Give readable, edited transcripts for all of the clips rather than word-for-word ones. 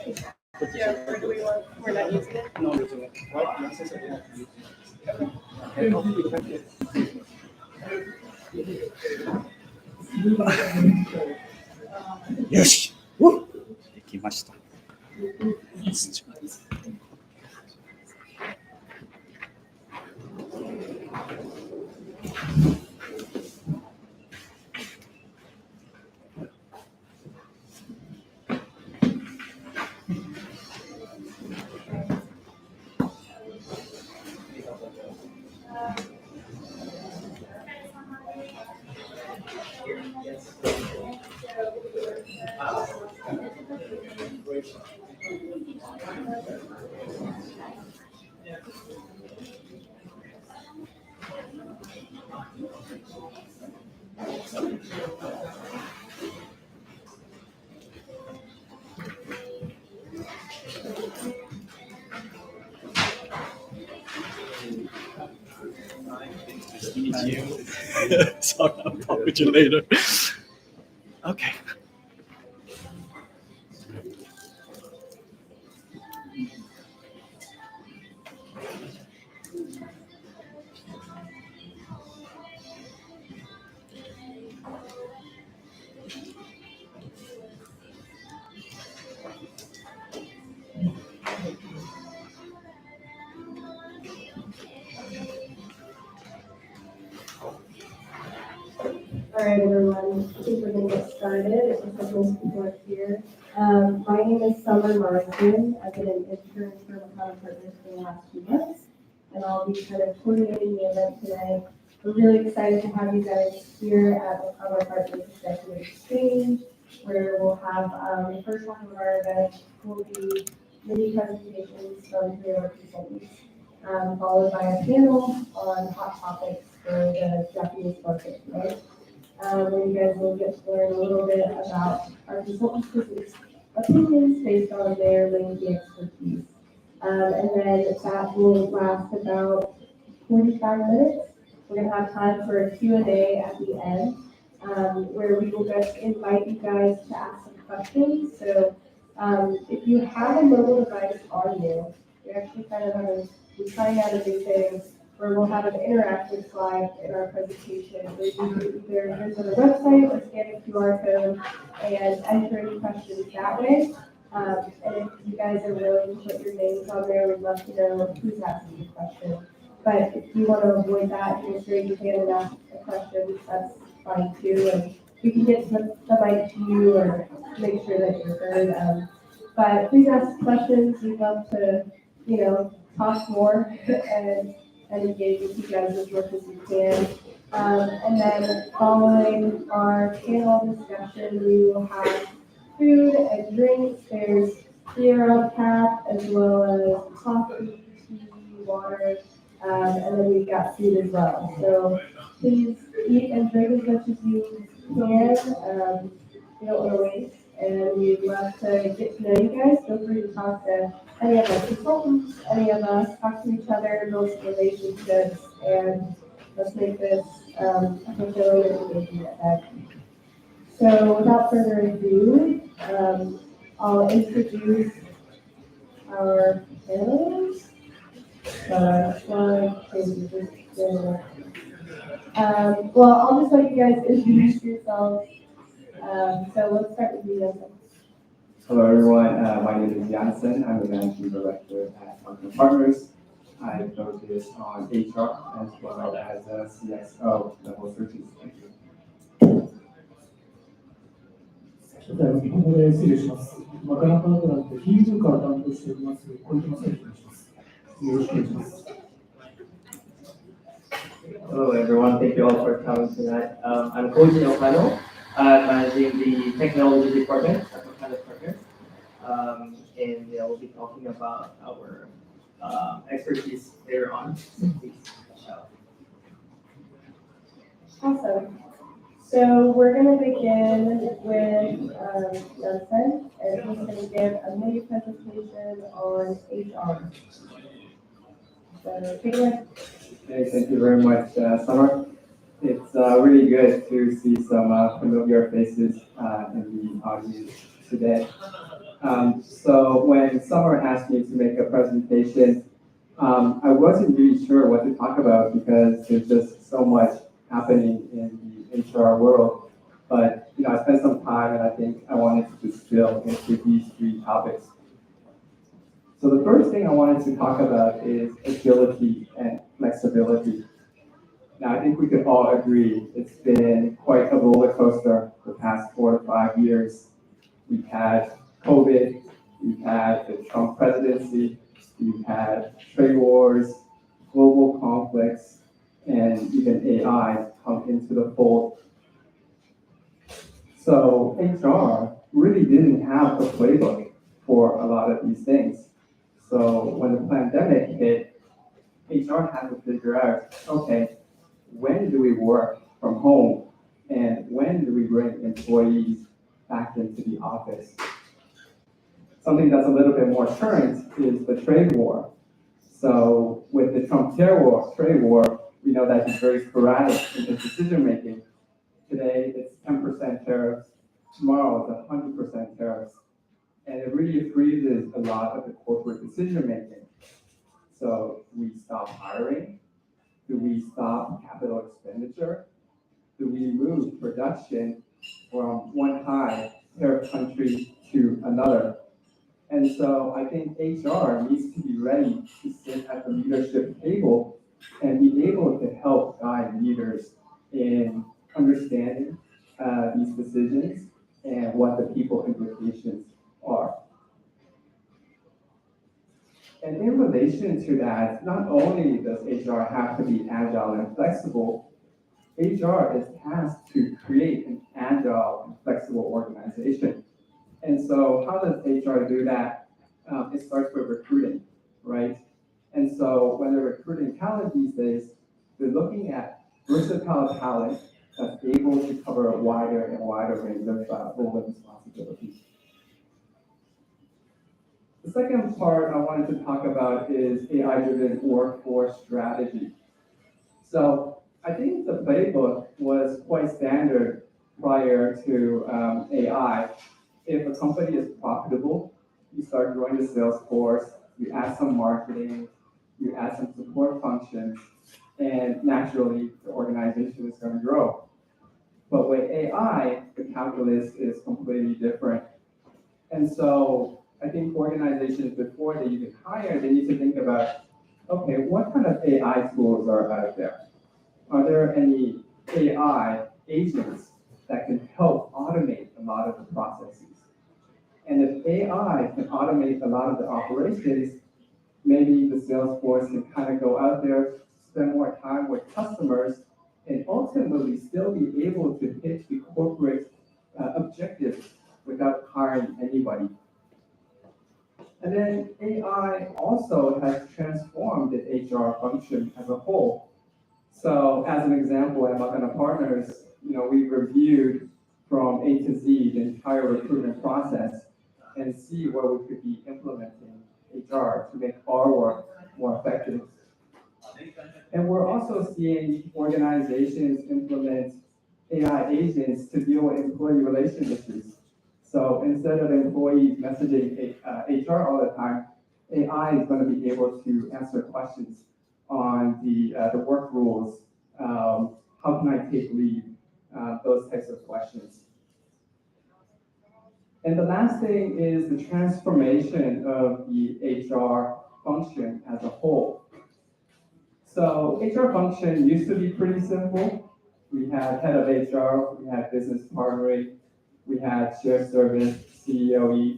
Yeah, or do we want, we're not using it? No, using it. Well, necessary. Yoし、できました。Nice to meet you. Sorry, I'll talk with you later. Okay. All right, everyone. I think we're going to get started. It looks like most people are here. My name is Summer Marsden. I've been an intern for Makana Partners for the last few months, and I'll be kind of coordinating the event today. We're really excited to have you guys here at Makana Partners Executive Exchange, where we'll have the first one of our events will be mini presentations from three of our consultants, followed by a panel on hot topics for the Japanese market, right? Where you guys will get to learn a little bit about our consultants' opinions based on their language expertise. And then that will last about 45 minutes. We're going to have time for a Q&A at the end, where we will just invite you guys to ask some questions. So if you have a mobile device on you, we actually kind of have we're trying out a new thing where we'll have an interactive slide in our presentation where you can either visit the website or scan a QR code and enter any questions that way. And if you guys are willing to put your names on there, we'd love to know who's asking the question. But if you want to avoid that, you just raise your hand and ask a question, that's fine too. And we can get the mic to you or make sure that you're heard. But please ask questions. We'd love to, talk more and engage with you guys as much as you can. And then following our panel discussion, we will have food and drinks. There's beer on tap as well as coffee, tea, water, and then we've got food as well. So please eat and drink as much as you can. We don't want to waste, and we'd love to get to know you guys. Feel free to talk to any of our consultants, any of us, talk to each other, build some relationships, and let's make this a fulfilling and engaging event. So without further ado, I'll introduce our panelists. Well, I'll just let you guys introduce yourselves. So let's start with you, Jensen. Hello, everyone. My name is Jansen. I'm the managing director at Makana Partners. I focus on HR as well as CXO level searches. Thank you. 日本語で失礼します。マカナパートナーで金融課を担当しております小池正之と申します。よろしくお願いします。Hello, everyone. Thank you all for coming tonight. I'm Koji Okano. I'm managing the technology department at Makana Partners. And we'll be talking about our expertise later on. Please. Awesome. So we're going to begin with Jensen, and he's going to give a mini presentation on HR. So take it away. Hey, thank you very much, Summer. It's really good to see some familiar faces in the audience today. So when Summer asked me to make a presentation, I wasn't really sure what to talk about because there's just so much happening in the HR world. But I spent some time and I think I wanted to distill into these three topics. So the first thing I wanted to talk about is agility and flexibility. Now I think we could all agree it's been quite a roller coaster the past 4 to 5 years. We've had COVID, we've had the Trump presidency, we've had trade wars, global conflicts, and even AI come into the fold. So HR really didn't have a playbook for a lot of these things. So when the pandemic hit, HR had to figure out, okay, when do we work from home and when do we bring employees back into the office? Something that's a little bit more current is the trade war. So with the Trump trade war, we know that he's very sporadic in his decision making. Today it's 10% tariffs, tomorrow it's 100% tariffs. And it really freezes a lot of the corporate decision making. So do we stop hiring? Do we stop capital expenditure? Do we move production from one high tariff country to another? And so I think HR needs to be ready to sit at the leadership table and be able to help guide leaders in understanding these decisions and what the people implications are. And in relation to that, not only does HR have to be agile and flexible, HR is tasked to create an agile and flexible organization. And so how does HR do that? It starts with recruiting, right? And so when they're recruiting talent these days, they're looking at versatile talent that's able to cover a wider and wider range of roles and responsibilities. The second part I wanted to talk about is AI-driven workforce strategy. So I think the playbook was quite standard prior to AI. If a company is profitable, you start growing the sales force, you add some marketing, you add some support functions, and naturally the organization is going to grow. But with AI, the calculus is completely different. And so I think organizations, before they even hire, they need to think about, okay, what kind of AI tools are out there? Are there any AI agents that can help automate a lot of the processes? And if AI can automate a lot of the operations, maybe the sales force can kind of go out there, spend more time with customers, and ultimately still be able to hit the corporate objectives without hiring anybody. And then AI also has transformed the HR function as a whole. So as an example, at Makana Partners, we reviewed from A to Z the entire recruitment process and see where we could be implementing HR to make our work more effective. And we're also seeing organizations implement AI agents to deal with employee relation issues. So instead of employees messaging HR all the time, AI is going to be able to answer questions on the work rules, how can I take leave, those types of questions. And the last thing is the transformation of the HR function as a whole. So HR function used to be pretty simple. We had head of HR, we had business partnering, we had shared service, CEOE.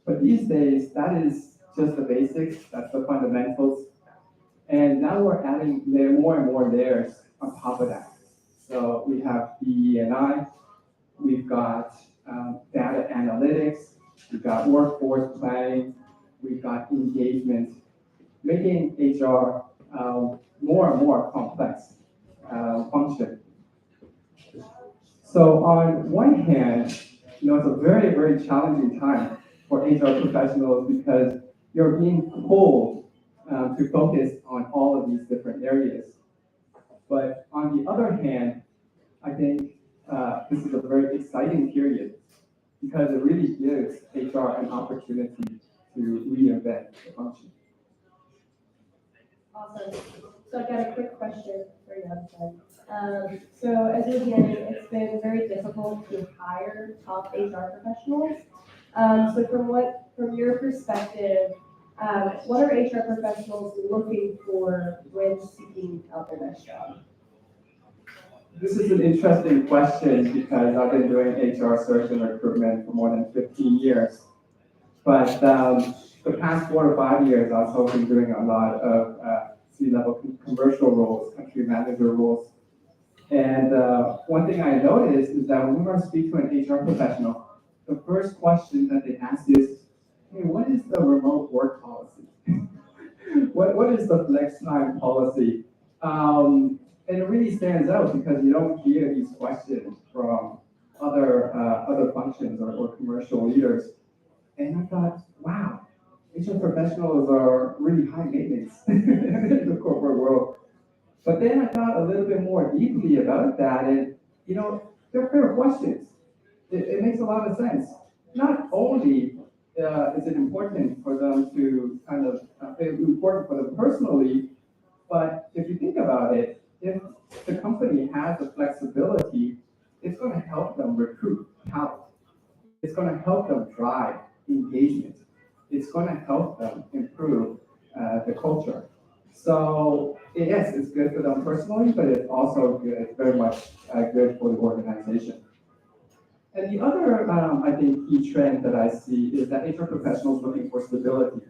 But these days, that is just the basics, that's the fundamentals. And now we're adding more and more layers on top of that. So we have DE&I, we've got data analytics, we've got workforce planning, we've got engagement, making HR more and more complex function. So on one hand, it's a very, very challenging time for HR professionals because you're being pulled to focus on all of these different areas. But on the other hand, I think this is a very exciting period because it really gives HR an opportunity to reinvent the function. Awesome. So I've got a quick question for you, Hudson. So as you're hearing, it's been very difficult to hire top HR professionals. So from your perspective, what are HR professionals looking for when seeking out their next job? This is an interesting question because I've been doing HR search and recruitment for more than 15 years. But the past 4 to 5 years, I've also been doing a lot of C-level commercial roles, country manager roles. And one thing I noticed is that whenever I speak to an HR professional, the first question that they ask is, hey, what is the remote work policy? what is the flex time policy? And it really stands out because you don't hear these questions from other functions or commercial leaders. And I thought, wow, HR professionals are really high maintenance in the corporate world. But then I thought a little bit more deeply about that, and they're fair questions. It makes a lot of sense. Not only is it important for them to important for them personally, but if you think about it, if the company has the flexibility, it's going to help them recruit talent. It's going to help them drive engagement. It's going to help them improve the culture. So yes, it's good for them personally, but it's also good, very much good for the organization. And the other, I think, key trend that I see is that HR professionals looking for stability.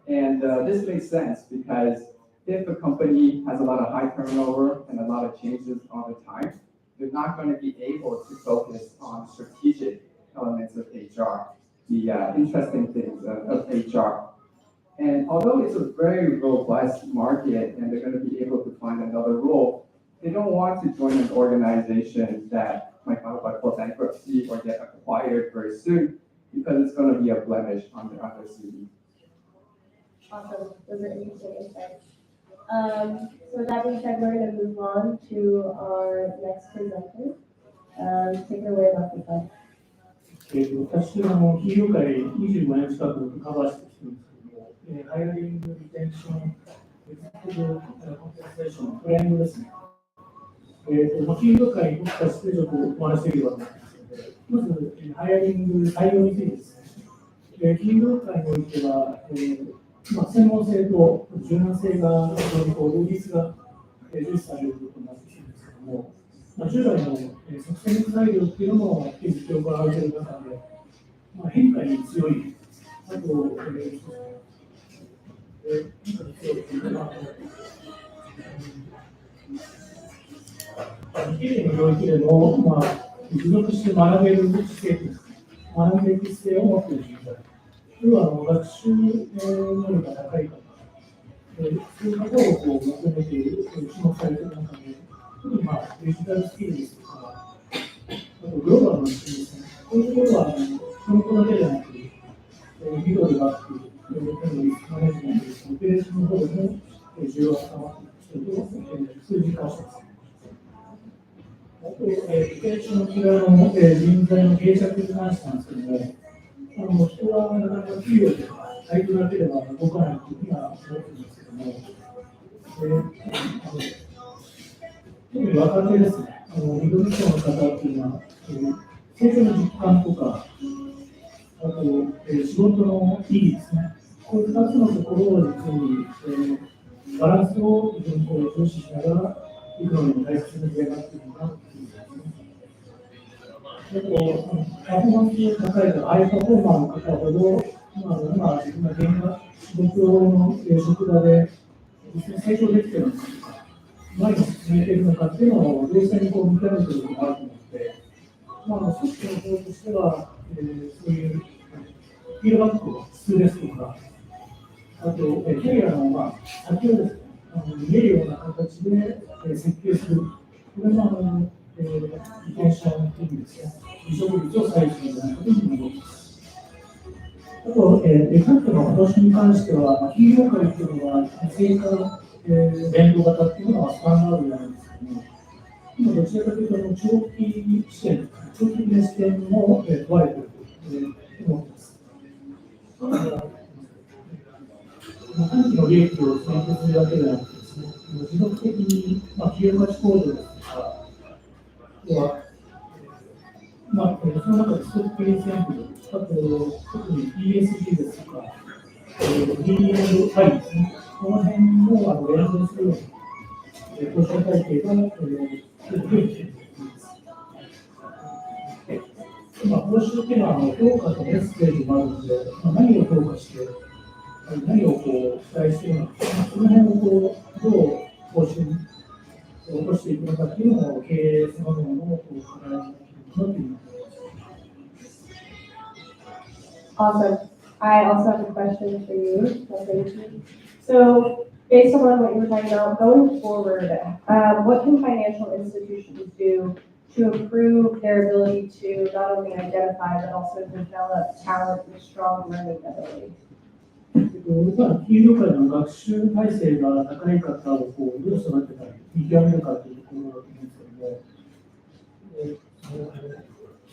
And this makes sense because if a company has a lot of high turnover and a lot of changes all the time, they're not going to be able to focus on strategic elements of HR, the interesting things of HR. And although it's a very robust market and they're going to be able to find another role, they don't want to join an organization that might file for bankruptcy or get acquired very soon because it's going to be a blemish on their CV. Awesome. Those are interesting insights. So with that being said, we're going to move on to our next presenter. Take it away, Dr. Fun. 私は企業界25年近くカバーしてきてるんですけども、ハイアリング、リテンション、エグゼクティブコンペンセーションのフレームですね。企業界に僕たちでちょっとお話しできればと思いますので、まず、ハイアリング、採用についてですね。企業界においては、専門性と柔軟性が非常に両立が重視されることになってきているんですけども、従来の即戦材料っていうのも実況が上げている中で、変化に強い、あと、変化に強いっていうのは、企業の領域でも、持続して学べる姿勢です。学んでいく姿勢を持っている人材。要は学習能力が高い方、そういう方を求めている、注目されている中で、デジタルスキルですとか、あとグローバルのスキルですね。こういうところは、その子だけじゃなくて、ミドルバック、リスクマネジメントです。オペレーションの方でも需要が高まっている人と数字化しています。あと、オペレーションの人材の定着に関してなんですけども、人はなかなか給与とか待遇だけでは動かないというふうには思っているんですけども、特に若手ですね、ミドル層の方っていうのは、成長の実感とか、あと、仕事の意義ですね、こういう2つのところを実に、バランスを非常に重視しながら、いくのにも大切な事例になっているのかなというふうに思いますね。パフォーマンスが高いハイパフォーマーの方ほど、今、自分が仕事の職場で成長できているのかとか、前に進めているのかっていうのを冷静に見極めていることがあると思って、組織の方としては、そういうフィードバックを質ですとか、あと、キャリアの先をですね、見えるような形で設計する。これもリテンションというですね、離職率を最小にすることになります。あと、さっきの私に関しては、企業界というのは、成果連動型というのがスタンダードなんですけども、今どちらかというと、長期視点、長期的な視点も問われていると思ってます。だから、短期の利益を選定するだけではなくてですね、持続的に、企業価値向上ですとか、は、その中でストックインセンティブ、あと、特に ESG ですとか、D&I ですね、この辺も連動するような報酬体系が増えていると思います。報酬っていうのは評価とメッセージもあるので、何を評価して、何を期待しているのか、その辺をどう報酬に落としていくのかっていうのを経営そのものの課題になっているのかなというふうに思います。Awesome. I also have a question for you. So thank you. So based on what you were talking about, going forward, what can financial institutions do to improve their ability to not only identify but also develop talent with strong learning ability? 金融界の学習体制が高い方をどう育てたり、見極めるかというところだと思うんですけども、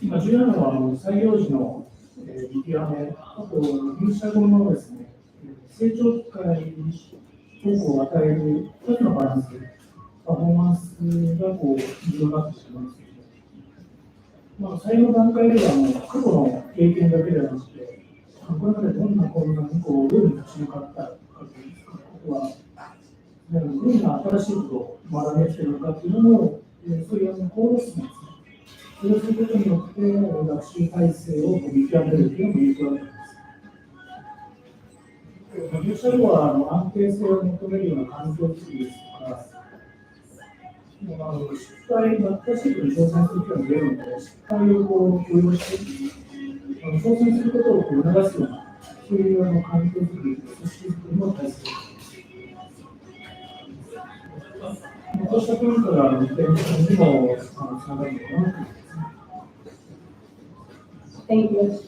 今重要なのは採用時の見極め、あと入社後のですね、成長機会を与える一つのバランス、パフォーマンスが重要になってしまうんですけど、採用の段階では過去の経験だけではなくて、これまでどんな困難にどういうふうに立ち向かったかということは、どんな新しいことを学んできているのかというのも、そういう行動質問ですね。それをすることによって、学習体制を見極めるというのも有効だと思います。入社後は安定性を求めるような環境づくりですとか、失敗、新しいことに挑戦する機会も出るので、失敗を許容して、挑戦することを促すような、そういう環境づくり、組織づくりも大切です。こうしたポイントが転職にもつながるのかなと思います。Thank you.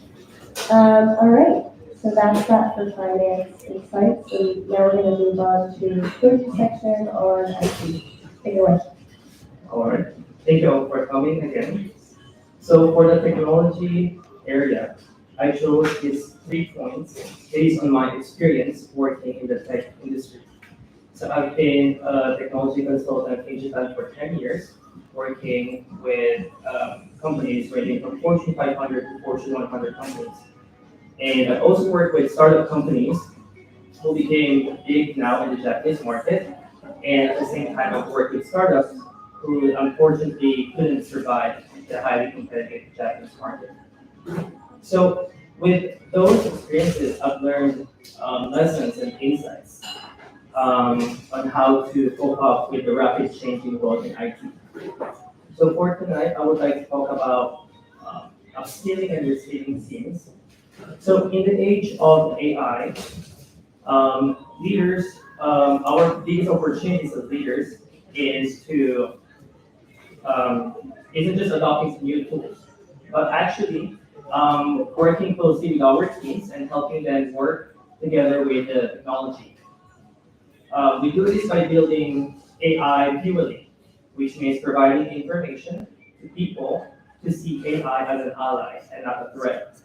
All right. So that's that for finance insights. And now we're going to move on to the third section on IT. Take it away. All right. Thank you all for coming again. So for the technology area, I chose these 3 points based on my experience working in the tech industry. So I've been a technology consultant in Japan for 10 years, working with companies ranging from Fortune 500 to Fortune 100 companies. And I also work with startup companies who became big now in the Japanese market. And at the same time, I've worked with startups who unfortunately couldn't survive the highly competitive Japanese market. So with those experiences, I've learned lessons and insights on how to cope up with the rapid changing world in IT. So for tonight, I would like to talk about upskilling and reskilling teams. So in the age of AI, leaders, our biggest opportunities as leaders is to isn't just adopting new tools, but actually working closely with our teams and helping them work together with the technology. We do this by building AI purely, which means providing information to people to see AI as an ally and not a threat.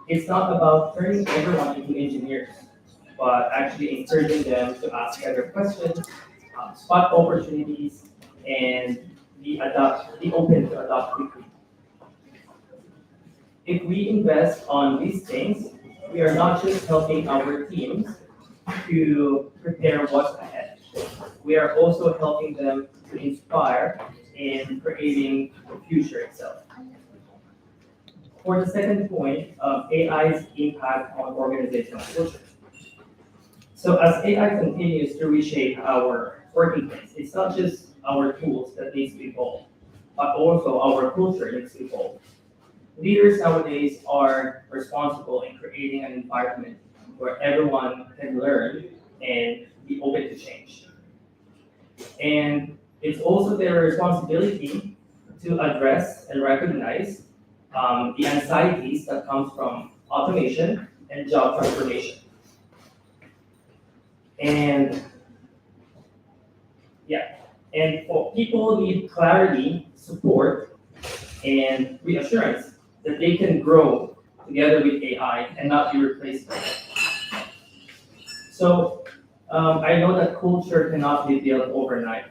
It's not about turning everyone into engineers, but actually encouraging them to ask better questions, spot opportunities, and be open to adopt quickly. If we invest on these things, we are not just helping our teams to prepare what's ahead. We are also helping them to inspire in creating the future itself. For the second point, AI's impact on organizational culture. So as AI continues to reshape our working place, it's not just our tools that needs to evolve, but also our culture needs to evolve. Leaders nowadays are responsible in creating an environment where everyone can learn and be open to change. And it's also their responsibility to address and recognize the anxieties that comes from automation and job transformation. And for people need clarity, support, and reassurance that they can grow together with AI and not be replaced by it. So I know that culture cannot be built overnight,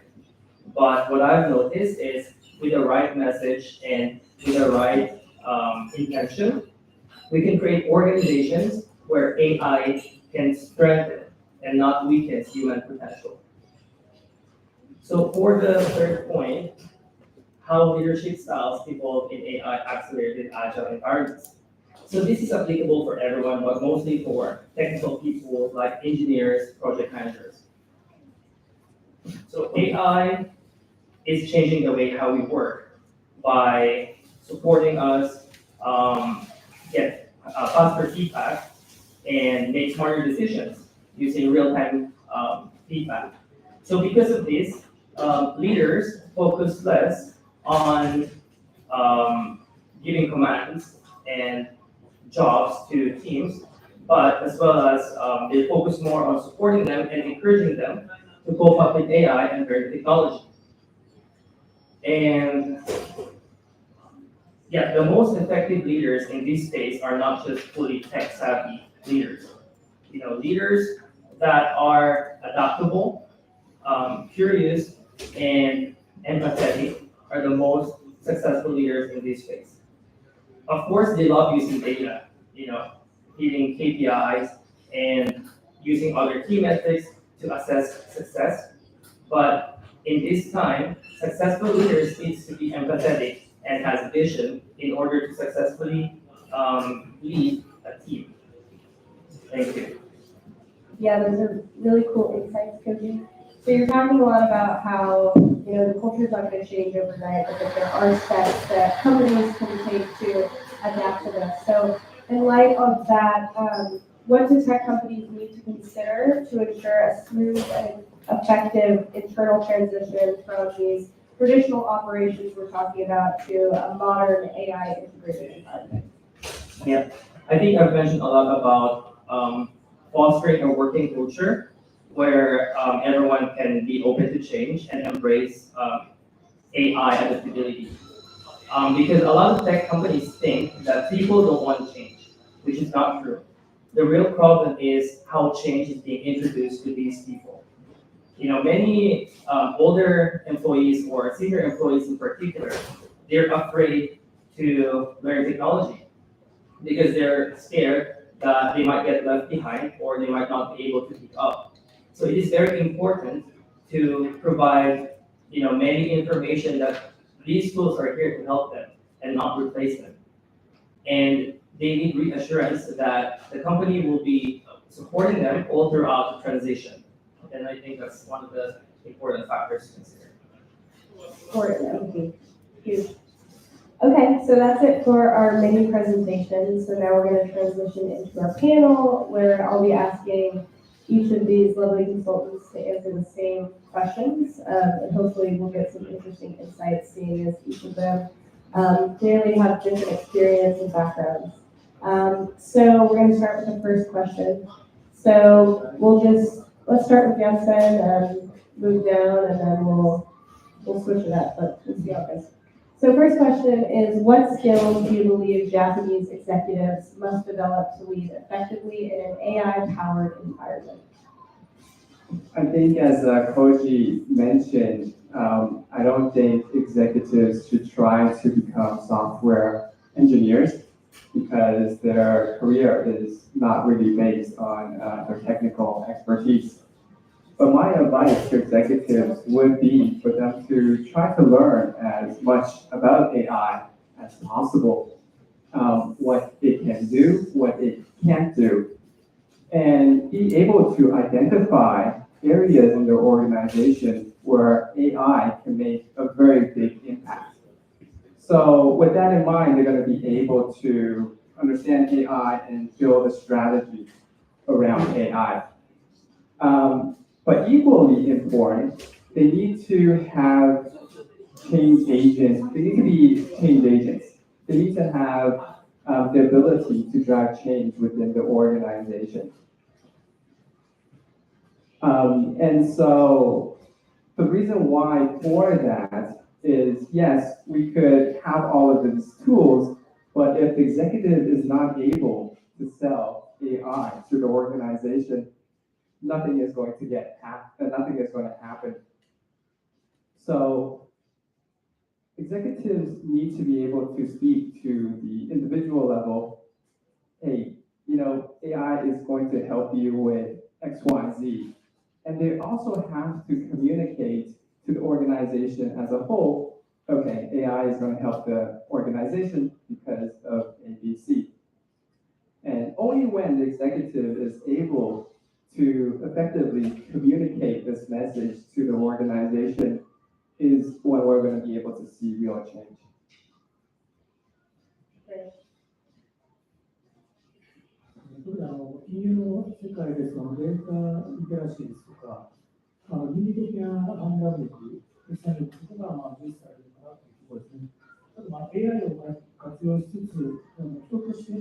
but what I've noticed is with the right message and with the right intention, we can create organizations where AI can strengthen and not weaken human potential. So for the third point, how leadership styles evolve in AI accelerated agile environments. So this is applicable for everyone, but mostly for technical people like engineers, project managers. So AI is changing the way how we work by supporting us get faster feedback and make smarter decisions using real-time feedback. So because of this, leaders focus less on giving commands and jobs to teams, but as well as they focus more on supporting them and encouraging them to cope up with AI and learn technology. And yeah, the most effective leaders in this space are not just fully tech savvy leaders. Leaders that are adaptable, curious, and empathetic are the most successful leaders in this space. Of course, they love using data, hitting KPIs and using other key metrics to assess success. But in this time, successful leaders needs to be empathetic and has vision in order to successfully lead a team. Thank you. Yeah, those are really cool insights, Koji. So you're talking a lot about how, the culture's not going to change overnight, but that there are steps that companies can take to adapt to this. So in light of that, what do tech companies need to consider to ensure a smooth and effective internal transition from these traditional operations we're talking about to a modern AI integrated environment? Yeah, I think I've mentioned a lot about fostering a working culture where everyone can be open to change and embrace AI adaptability. Because a lot of tech companies think that people don't want change, which is not true. The real problem is how change is being introduced to these people. Many older employees or senior employees in particular, they're afraid to learn technology because they're scared that they might get left behind or they might not be able to keep up. So it is very important to provide, many information that these tools are here to help them and not replace them. And they need reassurance that the company will be supporting them all throughout the transition. And I think that's one of the important factors to consider. Important, huge. Okay, so that's it for our mini presentation. So now we're going to transition into our panel where I'll be asking each of these lovely consultants to answer the same questions. And hopefully we'll get some interesting insights, seeing as each of them clearly have different experience and backgrounds. So we're going to start with the first question. So let's start with Jansen, move down, and then we'll switch it up, but we'll see how it goes. So first question is, what skills do you believe Japanese executives must develop to lead effectively in an AI-powered environment? I think as Koji mentioned, I don't think executives should try to become software engineers because their career is not really based on their technical expertise. But my advice to executives would be for them to try to learn as much about AI as possible, what it can do, what it can't do, and be able to identify areas in their organization where AI can make a very big impact. So with that in mind, they're going to be able to understand AI and build a strategy around AI. But equally important, they need to have change agents. They need to be change agents. They need to have the ability to drive change within the organization. And so the reason why for that is, yes, we could have all of these tools, But if the executive is not able to sell AI to the organization, nothing is going to happen. So executives need to be able to speak to the individual level. Hey, AI is going to help you with X, Y, Z. And they also have to communicate to the organization as a whole. Okay, AI is going to help the organization because of ABC. And only when the executive is able to effectively communicate this message to the organization is when we're going to be able to see real change. Great. 特に金融の世界でそのデータリテラシーですとか、倫理的な判断力、決断力とかが重視されるかなというところですね。あとAI を活用しつつ、人として、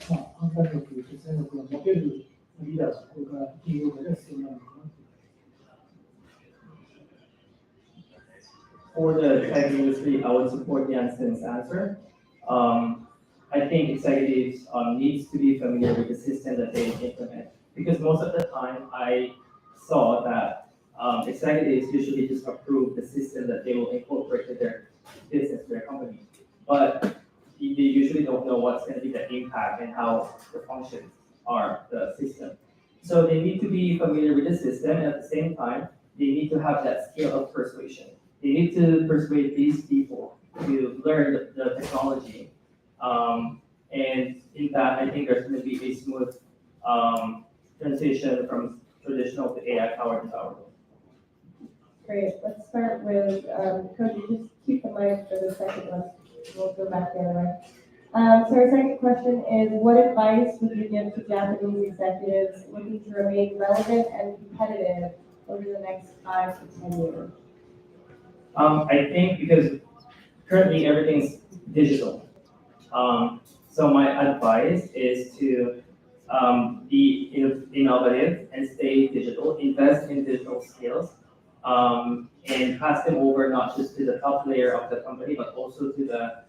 判断力、決断力が持てるリーダーシップが金融界で必要なのかなと。For the tech industry, I would support Jansen's answer. I think executives needs to be familiar with the system that they implement, because most of the time I saw that executives usually just approve the system that they will incorporate to their business, their company, but they usually don't know what's going to be the impact and how the functions are, the system. So they need to be familiar with the system, and at the same time, they need to have that skill of persuasion. They need to persuade these people to learn the technology. And in that, I think there's going to be a smooth transition from traditional to AI-powered environment. Great. Let's start with Koji. Just keep the mic for the second one. We'll go back the other way. So our second question is, what advice would you give to Japanese executives looking to remain relevant and competitive over the next 5 to 10 years? I think because currently everything's digital. So my advice is to be innovative and stay digital, invest in digital skills, and pass them over not just to the top layer of the company, but also to the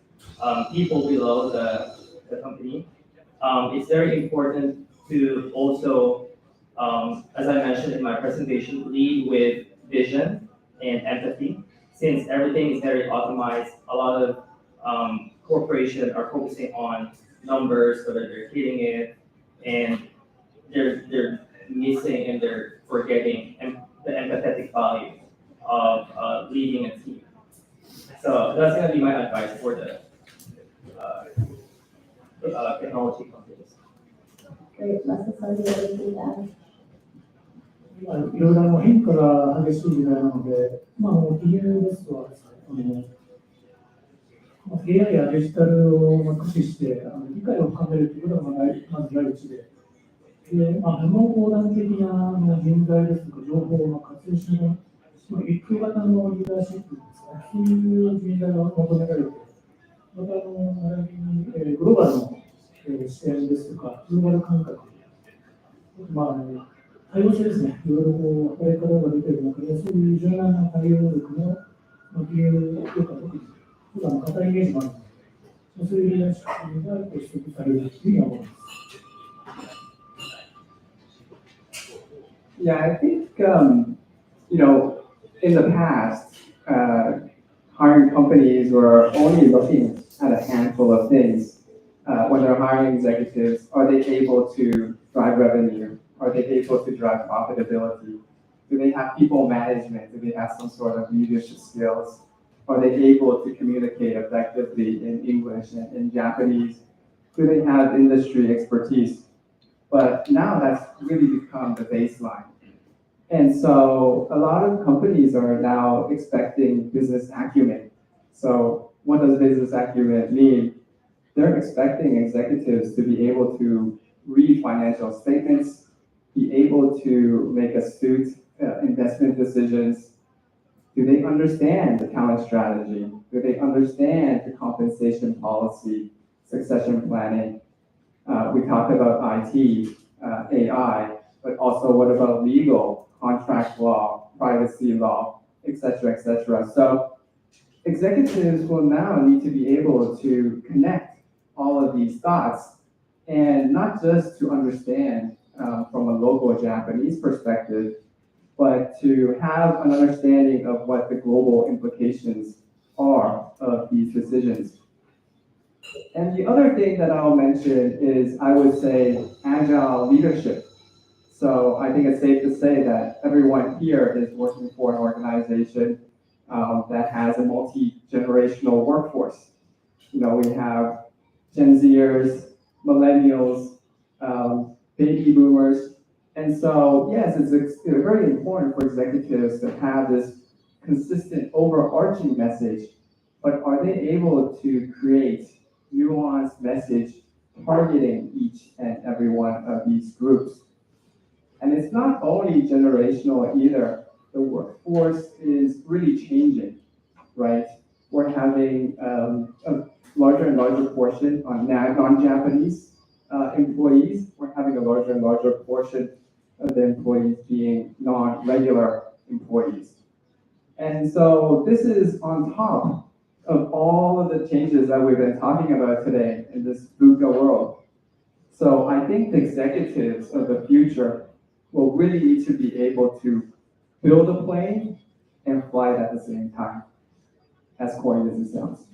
people below the company. It's very important to also, as I mentioned in my presentation, lead with vision and empathy. Since everything is very automized, a lot of corporations are focusing on numbers, whether they're hitting it, and they're missing and they're forgetting the empathetic value of leading a team. So that's going to be my advice for the technology companies. Great. Masa-san, do you have anything to add? いろいろ変化が激しい時代なので、金融ですとAI やデジタルを駆使して理解を深めるということがまず第一で、無能横断的な人材ですとか情報を活用しながら、一級型のリーダーシップですか、そういう人材が求められて、また並びにグローバルの視点ですとか、グローバル感覚、多様性ですね、いろいろ働き方が出ている中で、そういう柔軟な対応力の金融強化、特に硬いイメージもあるので、そういうリーダーシップが取得されるというふうに思います。Yeah, I think, in the past, hiring companies were only looking at a handful of things. When they're hiring executives, are they able to drive revenue? Are they able to drive profitability? Do they have people management? Do they have some sort of leadership skills? Are they able to communicate effectively in English and in Japanese? Do they have industry expertise? But now that's really become the baseline. And so a lot of companies are now expecting business acumen. So what does business acumen mean? They're expecting executives to be able to read financial statements, be able to make astute investment decisions. Do they understand the talent strategy? Do they understand the compensation policy, succession planning? We talked about IT, AI, but also what about legal, contract law, privacy law, et cetera, et cetera. So executives will now need to be able to connect all of these thoughts, and not just to understand from a local Japanese perspective, but to have an understanding of what the global implications are of these decisions. And the other thing that I'll mention is, I would say, agile leadership. So I think it's safe to say that everyone here is working for an organization that has a multi-generational workforce. You know, we have Gen Zers, millennials, baby boomers. And so, yes, it's very important for executives to have this consistent overarching message, but are they able to create nuanced message targeting each and every one of these groups? And it's not only generational either. The workforce is really changing, right? We're having a larger and larger portion on non-Japanese employees. We're having a larger and larger portion of the employees being non-regular employees. And so this is on top of all of the changes that we've been talking about today in this VUCA world. So I think the executives of the future will really need to be able to build a plane and fly it at the same time, as corny as it sounds.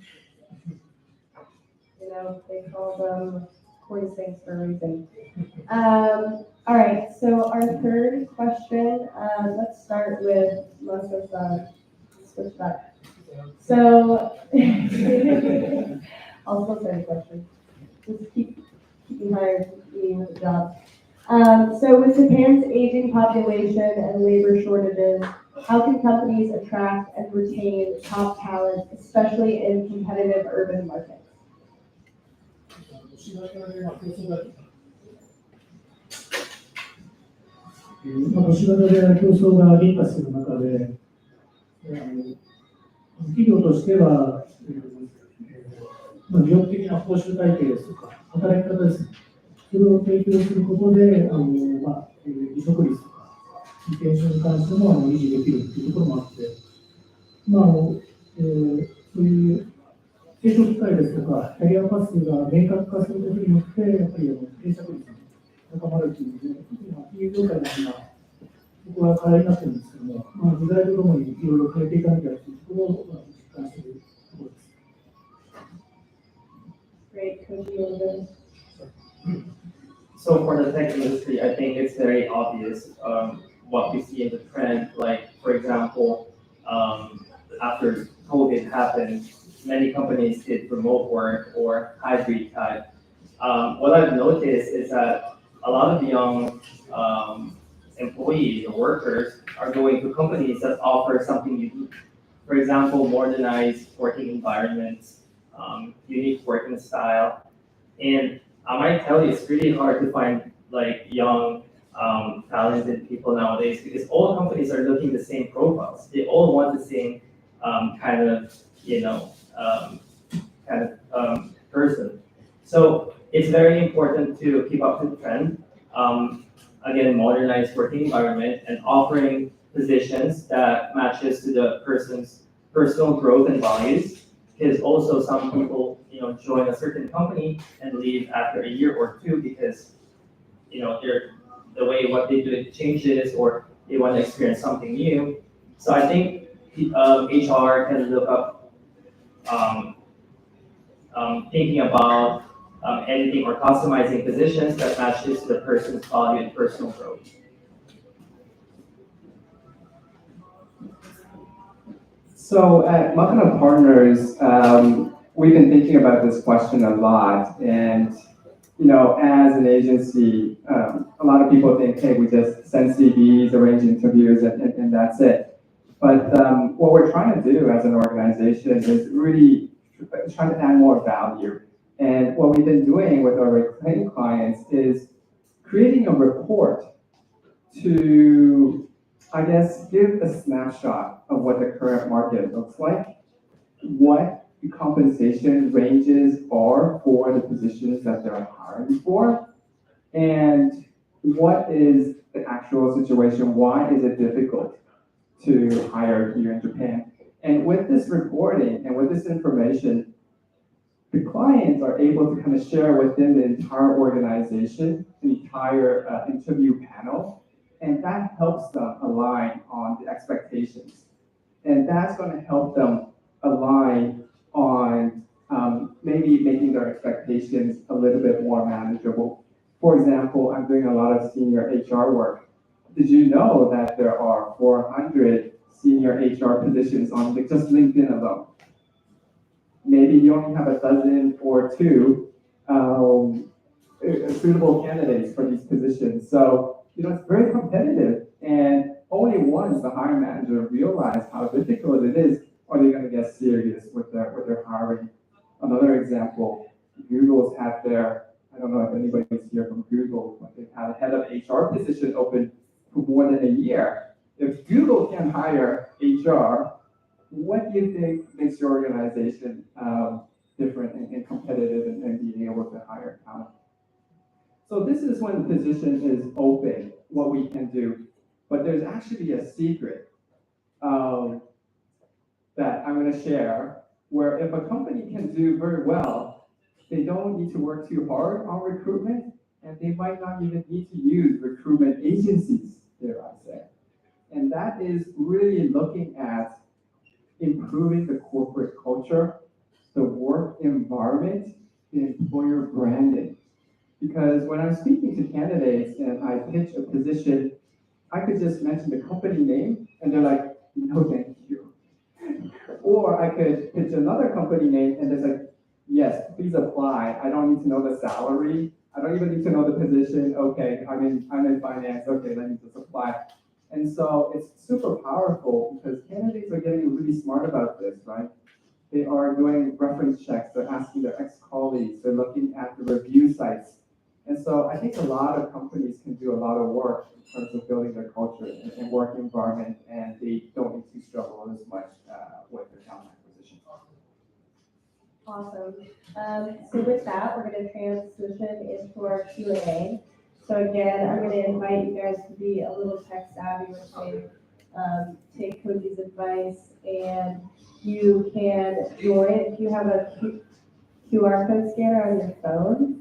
You know, they call them corny things for a reason. All right, so our third question, let's start with Masa-san. Switch back. So, I'll still say the question. Just keep hired, keep with the job. So with Japan's aging population and labor shortages, how can companies attract and retain top talent, especially in competitive urban markets? 都市型で競争が激化する中で、企業としては、魅力的な報酬体系ですとか、働き方ですね、それを提供することで、離職率とか、リテンションに関しても維持できるというところもあって、そういう成長機会ですとか、キャリアパスが明確化することによって、やっぱり定着率が高まるというので、金融業界の今、ここは課題になっているんですけども、時代とともにいろいろ変えていかなきゃというところを実感しているところです。Great, Coach Yoda. So for the tech industry, I think it's very obvious what we see in the trend. Like, for example, after COVID happened, many companies did remote work or hybrid type. What I've noticed is that a lot of young employees or workers are going to companies that offer something unique. For example, modernized working environments, unique working style. And I might tell you, it's really hard to find like young, talented people nowadays because all companies are looking the same profiles. They all want the same kind of, person. So it's very important to keep up with the trend. Again, modernized working environment and offering positions that matches to the person's personal growth and values. Because also some people, join a certain company and leave after a year or two because, the way what they do it changes or they want to experience something new. So I think HR can look up, thinking about editing or customizing positions that matches the person's value and personal growth. So at Makana Partners, we've been thinking about this question a lot. And, as an agency, a lot of people think, hey, we just send CVs, arrange interviews, and that's it. But what we're trying to do as an organization is really trying to add more value. And what we've been doing with our recruiting clients is creating a report to, give a snapshot of what the current market looks like, what the compensation ranges are for the positions that they're hiring for, and what is the actual situation, why is it difficult to hire here in Japan. And with this reporting and with this information, the clients are able to kind of share within the entire organization, the entire interview panel, and that helps them align on the expectations. And that's going to help them align on maybe making their expectations a little bit more manageable. For example, I'm doing a lot of senior HR work. Did you know that there are 400 senior HR positions on just LinkedIn alone? Maybe you only have a dozen or two suitable candidates for these positions. So, it's very competitive, and only once the hiring manager realizes how difficult it is, are they going to get serious with their hiring. Another example, Google's had their, I don't know if anybody's here from Google, but they've had a head of HR position open for more than a year. If Google can hire HR, what do you think makes your organization different and competitive and being able to hire talent? So this is when the position is open, what we can do. But there's actually a secret that I'm going to share, where if a company can do very well, they don't need to work too hard on recruitment, and they might not even need to use recruitment agencies, dare I say. And that is really looking at improving the corporate culture, the work environment, the employer branding. Because when I'm speaking to candidates and I pitch a position, I could just mention the company name and they're like, no, thank you. Or I could pitch another company name and they're like, yes, please apply. I don't need to know the salary. I don't even need to know the position. Okay, I'm in finance. Okay, let me just apply. And so it's super powerful because candidates are getting really smart about this, right? They are doing reference checks. They're asking their ex-colleagues. They're looking at the review sites. And so I think a lot of companies can do a lot of work in terms of building their culture and work environment, and they don't need to struggle as much with their talent acquisition. Awesome. So with that, we're going to transition into our Q&A. So again, I'm going to invite you guys to be a little tech savvy with me. Take Koji's advice, and you can join if you have a QR code scanner on your phone.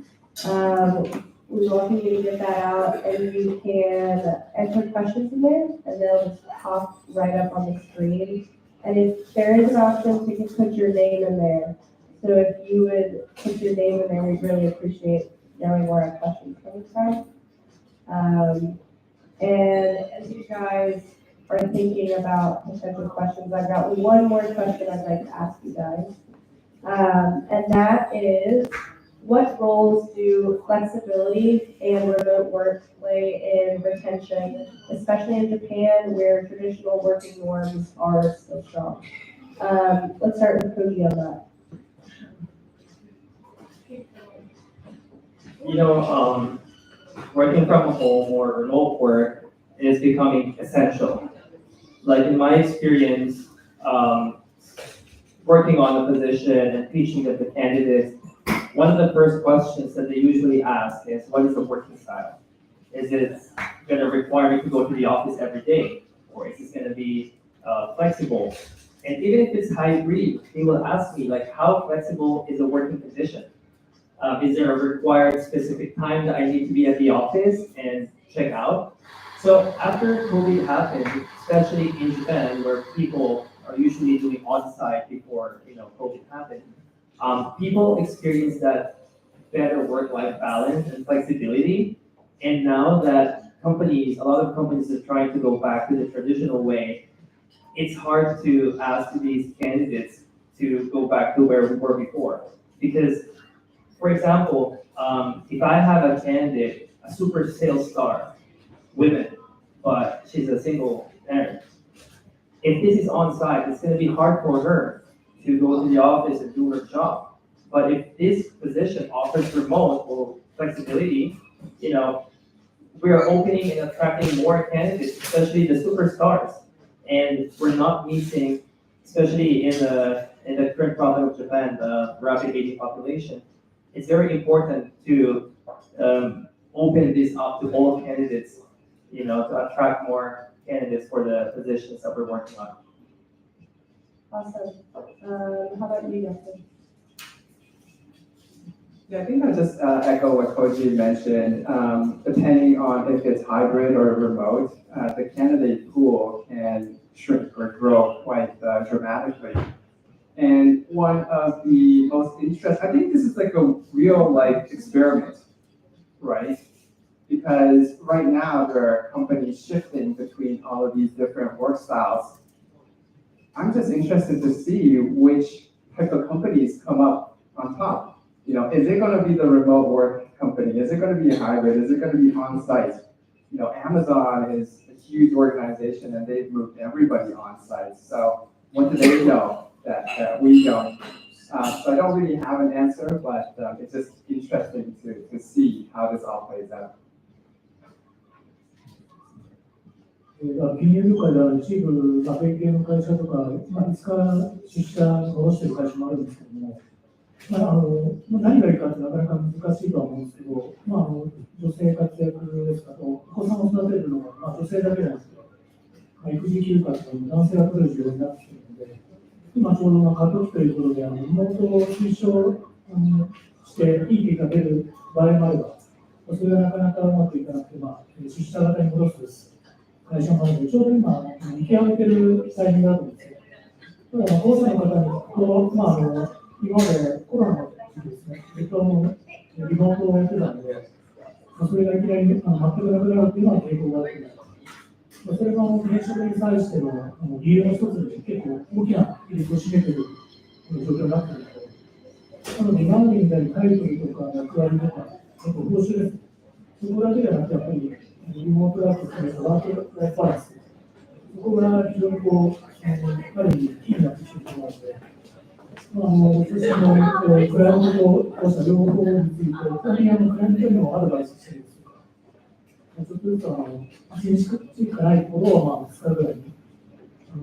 We welcome you to get that out, and you can enter questions in there, and they'll just pop right up on the screen. And if there is an option, you can put your name in there. So if you would put your name in there, we'd really appreciate knowing where our questions coming from. And as you guys are thinking about potential questions, I've got one more question I'd like to ask you guys. And that is, what roles do flexibility and remote work play in retention, especially in Japan where traditional working norms are so strong? Let's start with Koji on that. Working from home or remote work is becoming essential. Like in my experience, working on a position and teaching of the candidates, one of the first questions that they usually ask is, what is the working style? Is it going to require me to go to the office every day? Or is it going to be flexible? And even if it's hybrid, they will ask me, like, how flexible is a working condition? Is there a required specific time that I need to be at the office and check out? So after COVID happened, especially in Japan, where people are usually doing on-site before COVID happened, people experienced that better work-life balance and flexibility. And now that a lot of companies are trying to go back to the traditional way, it's hard to ask these candidates to go back to where we were before. Because, for example, if I have a candidate, a super sales star, women, but she's a single parent, if this is on-site, it's going to be hard for her to go to the office and do her job. But if this position offers remote or flexibility, we are opening and attracting more candidates, especially the superstars. And we're not missing, especially in the current problem of Japan, the rapid aging population. It's very important to open this up to all candidates, to attract more candidates for the positions that we're working on. Awesome. How about you, Justin? Yeah, I think I'll just echo what Koji mentioned. Depending on if it's hybrid or remote, the candidate pool can shrink or grow quite dramatically. And one of the most interesting, I think this is like a real life experiment, right? Because right now there are companies shifting between all of these different work styles. I'm just interested to see which type of companies come up on top. You know, is it going to be the remote work company? Is it going to be a hybrid? Is it going to be on site? You know, Amazon is a huge organization and they've moved everybody on site. So what do they know that we don't? So I don't really have an answer, but it's just interesting to see how this all plays out. 金融業界では一部、米系の会社とか、いつか出社を下ろしている会社もあるんですけども、何がいいかってなかなか難しいとは思うんですけど、女性活躍ですかと、お子さんを育てるのが、女性だけじゃなくて、育児休暇とかも男性が取れる需要になってきているので、今ちょうど過渡期ということで、リモートを推奨していい結果が出る場合もあれば、それがなかなかうまくいかなくて、出社型に戻す会社もあるので、ちょうど今、見極めているタイミングだと思うんですよ。ただ、保護者の方に今までコロナの時ですね、ずっとリモートをやってたので、それがいきなり全くなくなるというのは傾向があって、それが転職に際しての理由の一つで結構大きな比率を占めている状況になっているので、なので今までみたいにタイトルとか役割とか、報酬です。そこだけではなくて、やっぱりリモートワーク含めたワークライフバランス、そこが非常にある意味キーになってきていると思うので、私もクライアントとこうした両方について、本当にクライアントにもアドバイスしているんですけど、ちょっとずつ新しくないところを2日ぐらいに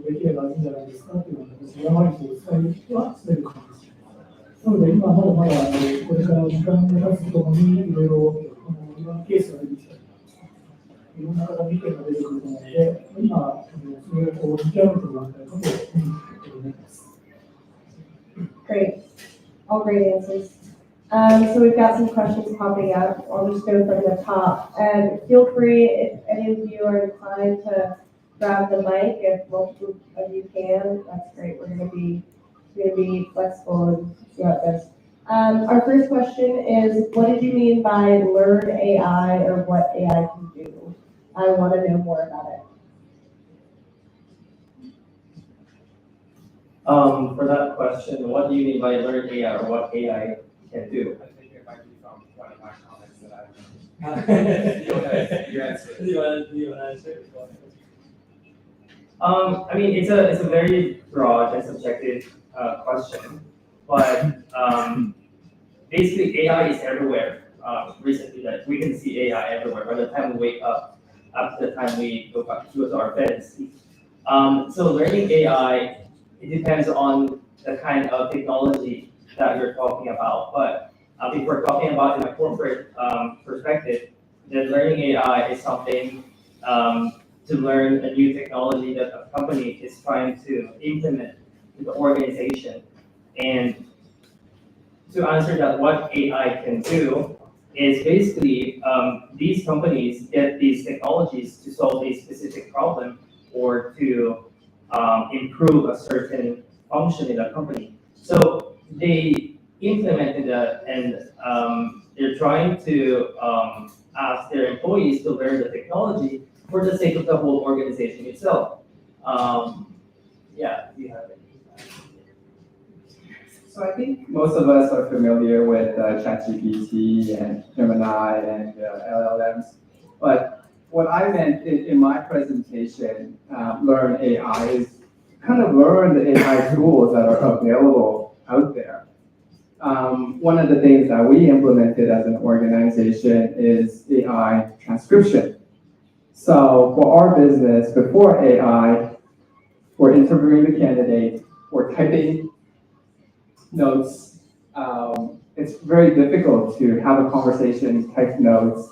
できればいいんじゃないですかというのを私、やまりとお伝えはしている感じです。なので、今まだまだこれから時間が経つとともにいろんなケースが出てきたり、いろんな方の意見が出てくると思うので、今、それを見極めてもらいたいなと思います。Great. All great answers. So we've got some questions popping up. I'll just go from the top. Feel free, if any of you are inclined, to grab the mic. If multiple of you can, that's great. We're going to be flexible and see how it goes. Our first question is, what did you mean by learn AI or what AI can do? I want to know more about it. For that question, what do you mean by learn AI or what AI can do? I think it might be from one of my comments that I you answer. Do you want to answer? I mean, it's a very broad and subjective question, but basically AI is everywhere. Recently, that we can see AI everywhere. By the time we wake up, up to the time we go back to our beds. So learning AI, it depends on the kind of technology that you're talking about. But if we're talking about in a corporate perspective, then learning AI is something to learn a new technology that a company is trying to implement in the organization. And to answer that, what AI can do is basically these companies get these technologies to solve a specific problem or to improve a certain function in a company. So they implemented that, and they're trying to ask their employees to learn the technology for the sake of the whole organization itself. Yeah, you have it. So I think most of us are familiar with ChatGPT and Gemini and LLMs, but what I meant in my presentation, Learn AI, is kind of learn the AI tools that are available out there. One of the things that we implemented as an organization is AI transcription. So for our business, before AI, we're interviewing the candidate, we're typing notes. It's very difficult to have a conversation, type notes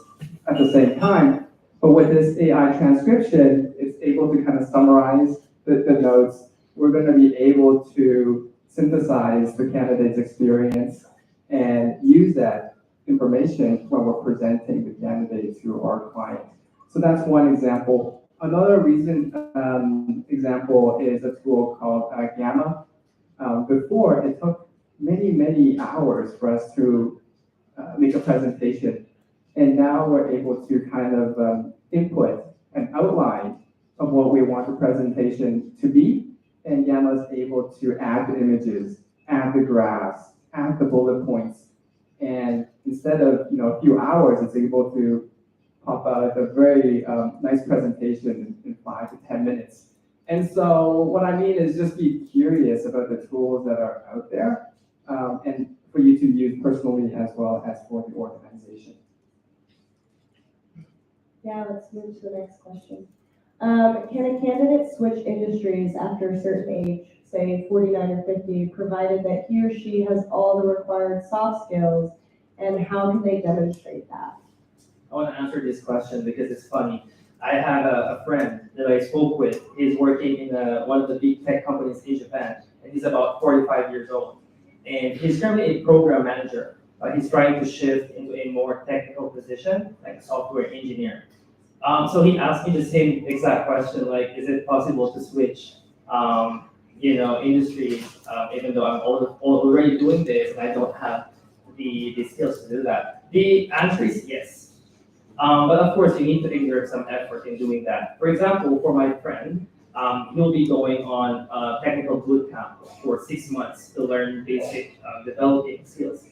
at the same time. But with this AI transcription, it's able to kind of summarize the notes. We're going to be able to synthesize the candidate's experience and use that information when we're presenting the candidate to our client. So that's one example. Another example is a tool called Gamma. Before, it took many hours for us to make a presentation. And now we're able to kind of input an outline of what we want the presentation to be. And Gamma is able to add the images, add the graphs, add the bullet points. And instead of a few hours, it's able to pop out a very nice presentation in 5 to 10 minutes. And so what I mean is just be curious about the tools that are out there and for you to use personally as well as for the organization. Yeah, let's move to the next question. Can a candidate switch industries after a certain age, say 49 or 50, provided that he or she has all the required soft skills, and how can they demonstrate that? I want to answer this question because it's funny. I have a friend that I spoke with. He's working in one of the big tech companies in Japan, and he's about 45 years old. And he's currently a program manager, but he's trying to shift into a more technical position, like a software engineer. So he asked me the same exact question, like, is it possible to switch, industries, even though I'm already doing this and I don't have the skills to do that? The answer is yes. But of course, you need to exert some effort in doing that. For example, for my friend, he'll be going on a technical boot camp for 6 months to learn basic developing skills.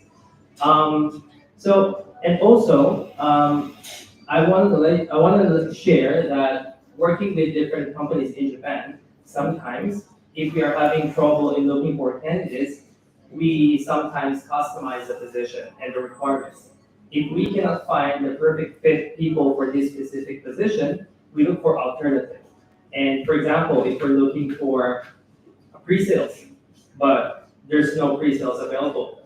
I wanted to share that working with different companies in Japan, sometimes if we are having trouble in looking for candidates, we sometimes customize the position and the requirements. If we cannot find the perfect fit people for this specific position, we look for alternatives. And for example, if we're looking for pre-sales, but there's no pre-sales available,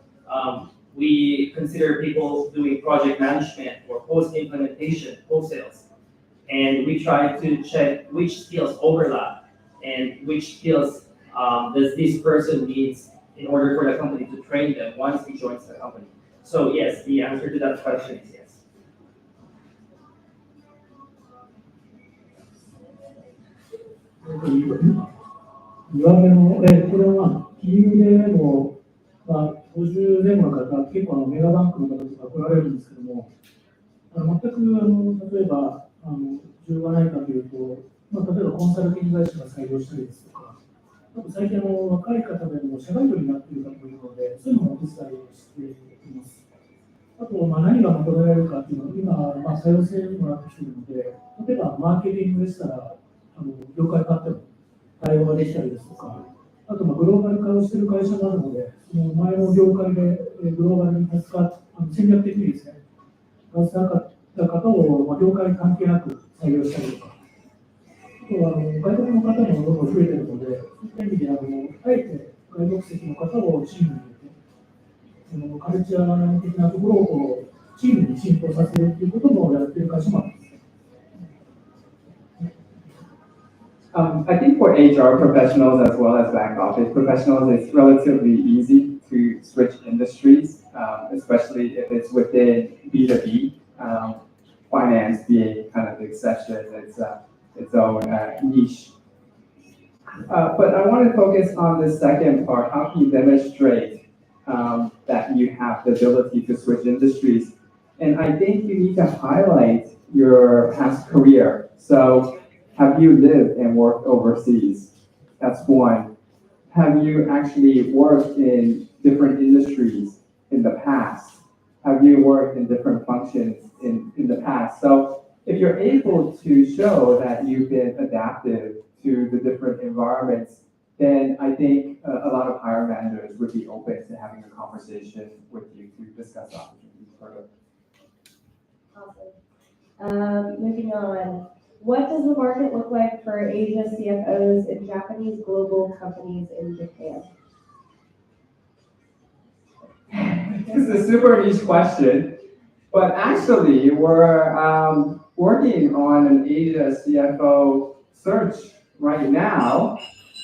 we consider people doing project management or post-implementation, post-sales. And we try to check which skills overlap and which skills does this person needs in order for the company to train them once he joins the company. So yes, the answer to that question is yes. 2番目の、これは金融でも、50前後の方、結構メガバンクの方とか来られるんですけども、全く例えば需要がないかというと、例えばコンサルティング会社が採用したりですとか、あと最近若い方でも社外取りになっている方もいるので、そういうのもお手伝いをしています。あと、何が求められるかっていうのは、今、多様性にもなってきているので、例えばマーケティングでしたら、業界変わっても対応ができたりですとか、あとグローバル化をしている会社があるので、その前の業界でグローバルに戦略的にですね、携わった方を業界関係なく採用したりとか、あとは外国の方もどんどん増えているので、そういった意味であえて外国籍の方をチームに入れて、カルチャー的なところをチームに浸透させるということもやっている会社もあります。I think for HR professionals as well as back office professionals, it's relatively easy to switch industries, especially if it's within B2B, finance being kind of the exception, its own niche. But I want to focus on the second part, how can you demonstrate that you have the ability to switch industries? And I think you need to highlight your past career. So have you lived and worked overseas? That's one. Have you actually worked in different industries in the past? Have you worked in different functions in the past? So if you're able to show that you've been adaptive to the different environments, then I think a lot of hiring managers would be open to having a conversation with you to discuss opportunities further. Awesome. Moving on. What does the market look like for Asia CFOs in Japanese global companies in Japan? This is a super niche question, but actually we're working on an Asia CFO search right now,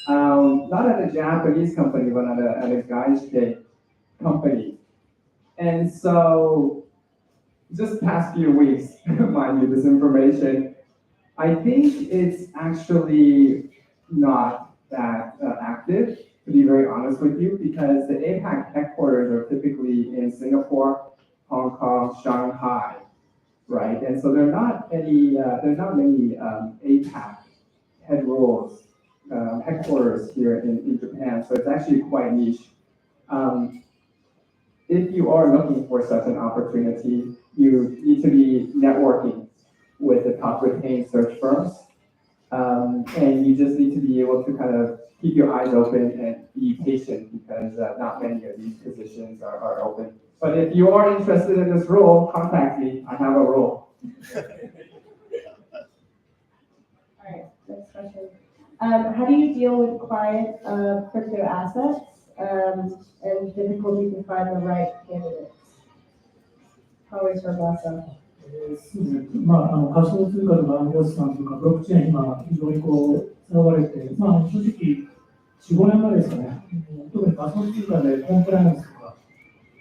not at a Japanese company, but at a Gaishke company. And so just past few weeks, mind you, this information, I think it's actually not that active, to be very honest with you, because the APAC headquarters are typically in Singapore, Hong Kong, Shanghai, right? And so there are not many APAC headquarters here in Japan, so it's actually quite niche. Um, if you are looking for such an opportunity, you need to be networking with the top retained search firms. And you just need to be able to kind of keep your eyes open and be patient because not many of these positions are open. But if you are interested in this role, contact me. I have a role. All right, next question. How do you deal with client crypto assets and difficulty to find the right candidates? Always from Lassa. そうですね。仮想通貨とか暗号資産とかブロックチェーン、今、非常に使われて、正直、4、5年前ですかね、特に仮想通貨でコンプライアンスとか、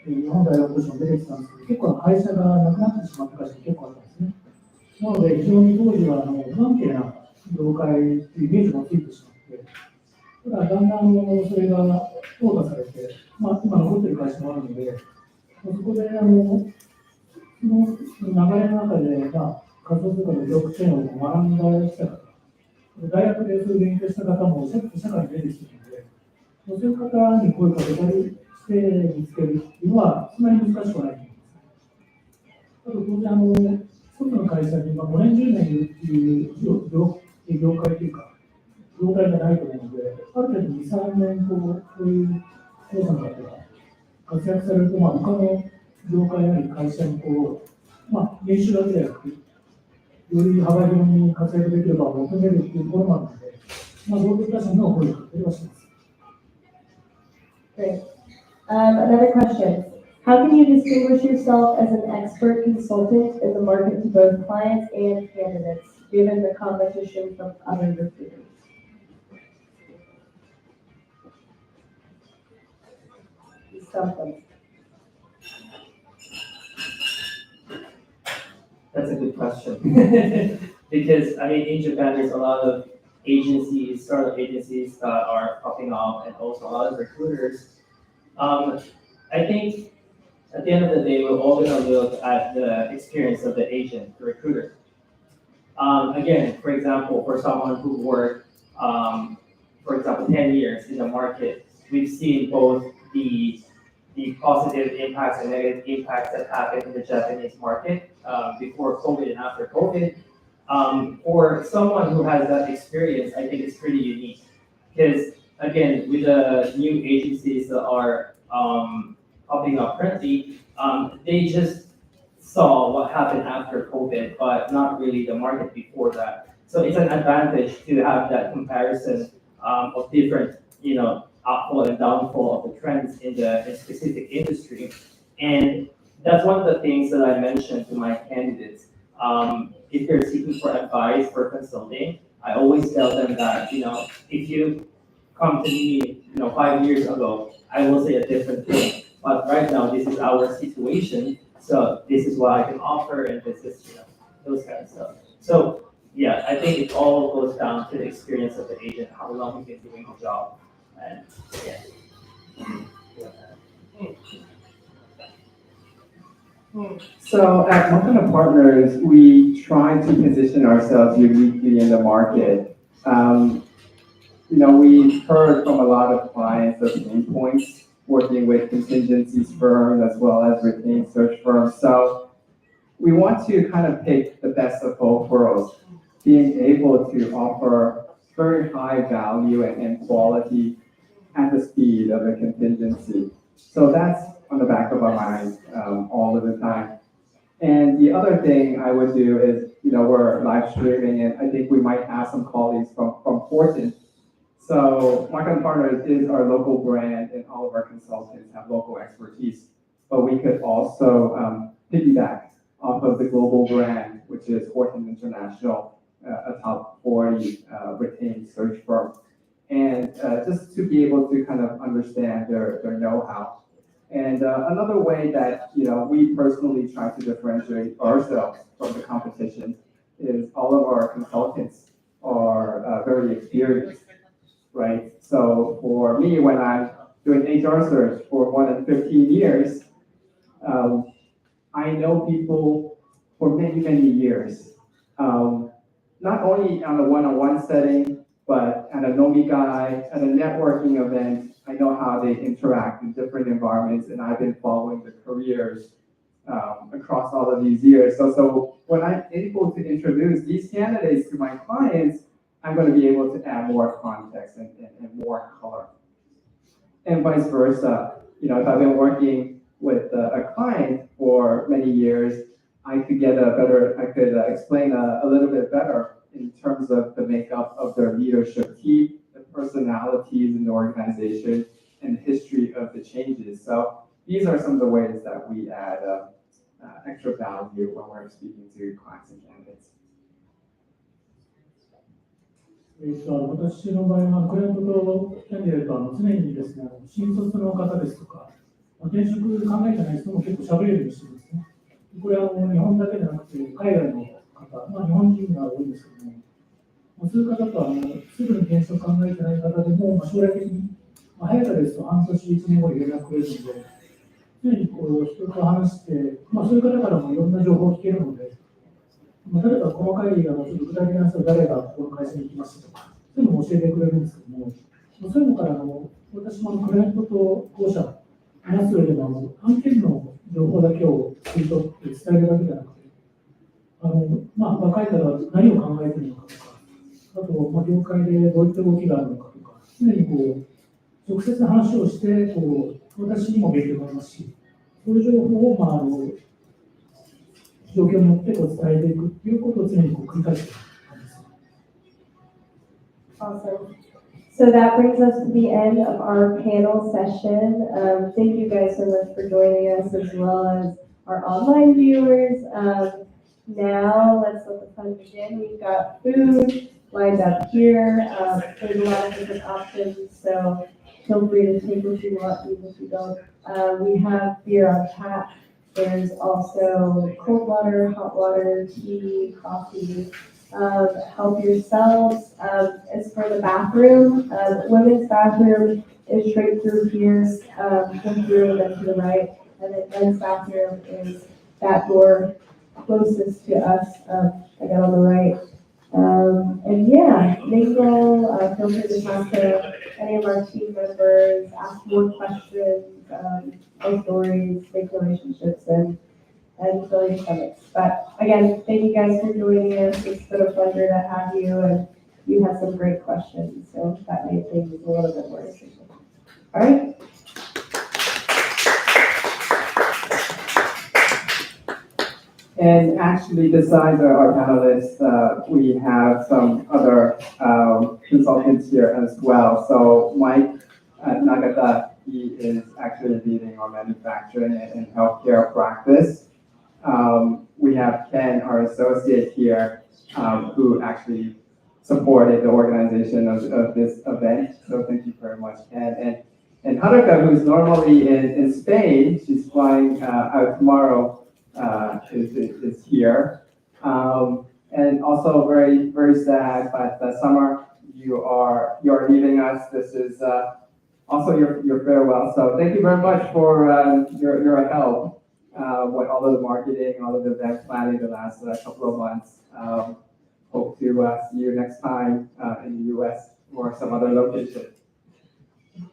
日本大学ポジション出てきたんですけど、結構会社がなくなってしまった会社が結構あったんですね。なので、非常に当時は不安定な業界というイメージがついてしまって、ただ、だんだんそれが淘汰されて、今残っている会社もあるので、そこでその流れの中で、仮想通貨のブロックチェーンを学んだ人方、大学でそういう勉強した方も社会に出てきているので、そういう方に声をかけたりして見つけるっていうのは、そんなに難しくはないと思います。あと、当然、一つの会社に5年、10年いるっていう業界というか、業界がないと思うので、ある程度2、3年そういう講座の方が活躍されると、他の業界なり会社に練習だけでなく、より幅広に活躍できる場を求めるっていうところもあるので、そういった人の声をかけてはします。Great. Another question. How can you distinguish yourself as an expert consultant in the market to both clients and candidates, given the competition from other recruiters? Something. That's a good question. Because, in Japan, there's a lot of agencies, startup agencies that are popping up, and also a lot of recruiters. I think at the end of the day, we're all going to look at the experience of the agent, the recruiter. Again, for example, for someone who worked, for example, 10 years in the market, we've seen both the positive impacts and negative impacts that happened in the Japanese market before COVID and after COVID. For someone who has that experience, I think it's pretty unique. Because again, with the new agencies that are popping up currently, they just saw what happened after COVID, but not really the market before that. So it's an advantage to have that comparison of different, upfall and downfall of the trends in the specific industry. And that's one of the things that I mentioned to my candidates. If they're seeking for advice for consulting, I always tell them that, if you come to me, 5 years ago, I will say a different thing. But right now, this is our situation. So this is what I can offer, and this is, those kind of stuff. So yeah, I think it all goes down to the experience of the agent, how long you've been doing the job. And yeah. So at Makana Partners, we try to position ourselves uniquely in the market. We've heard from a lot of clients of pain points working with contingencies firms as well as retained search firms. So we want to kind of pick the best of both worlds, being able to offer very high value and quality at the speed of a contingency. So that's on the back of our minds all of the time. And the other thing I would do is, we're live streaming, and I think we might have some colleagues from Fortune. So Makana Partners is our local brand, and all of our consultants have local expertise. But we could also piggyback off of the global brand, which is Fortune International, a top 40 retained search firm. And just to be able to kind of understand their know-how And another way that we personally try to differentiate ourselves from the competition is all of our consultants are very experienced, right? So for me, when I'm doing HR search for more than 15 years, I know people for many, many years. Not only on a one-on-one setting, but at a nomigai, at a networking event, I know how they interact in different environments, and I've been following the careers across all of these years. So when I'm able to introduce these candidates to my clients, I'm going to be able to add more context and more color. And vice versa. If I've been working with a client for many years, I could explain a little bit better in terms of the makeup of their leadership team, the personalities in the organization, and the history of the changes. So these are some of the ways that we add extra value when we're speaking to clients and candidates. 私の場合は、クライアントとキャンディデートは常にですね、新卒の方ですとか、転職考えてない人も結構喋れるようにしてるんですね。これは日本だけでなくて、海外の方、日本人が多いんですけども、そういう方とすぐに転職考えてない方でも、将来的に、早さですと半年、1年後に連絡くれるので、常に人と話して、そういう方からもいろんな情報を聞けるので、誰か細かいちょっと具体的な人は誰がこの会社に行きましたとか、そういうのも教えてくれるんですけども、そういうのから私もクライアントと当社、話す上でも案件の情報だけを吸い取って伝えるだけじゃなくて、若い方は何を考えているのかとか、あと、業界でどういった動きがあるのかとか、常に直接話をして、私にも勉強になりますし、そういう情報を、状況によって伝えていくということを常に繰り返している感じです。Awesome. So that brings us to the end of our panel session. Thank you guys so much for joining us, as well as our online viewers. Now let's let the fun begin. We've got food lined up here. There's a lot of different options, so feel free to take what you want, even if you don't. We have beer on tap. There's also cold water, hot water, tea, coffee. Help yourselves. As for the bathroom, women's bathroom is straight through here, come through, then to the right, and then men's bathroom is that door closest to us, again on the right. And yeah, mingle, feel free to talk to any of our team members, ask more questions, tell stories, make relationships, and fill your stomachs. But again, thank you guys for joining us. It's been a pleasure to have you, and you had some great questions, so that made things a little bit more interesting. All right. And actually, besides our panelists, we have some other consultants here as well. So Mike Nagata, he is actually leading our manufacturing and healthcare practice. We have Ken, our associate here, who actually supported the organization of this event. So thank you very much, Ken. And Haruka, who's normally in Spain, she's flying out tomorrow, is here. And also very, very sad, but Summer, you are leaving us. This is also your farewell. So thank you very much for your help with all of the marketing, all of the event planning the last couple of months. Hope to see you next time in the US or some other location.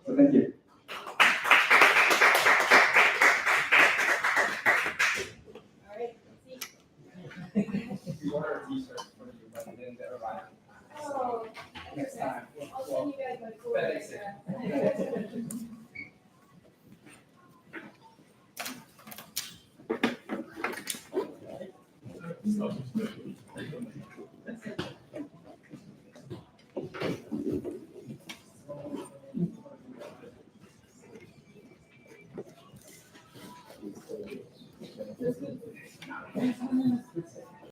So thank you. We ordered a t-shirt for you, but it didn't arrive. So next time. I'll send you guys my cool FedEx it.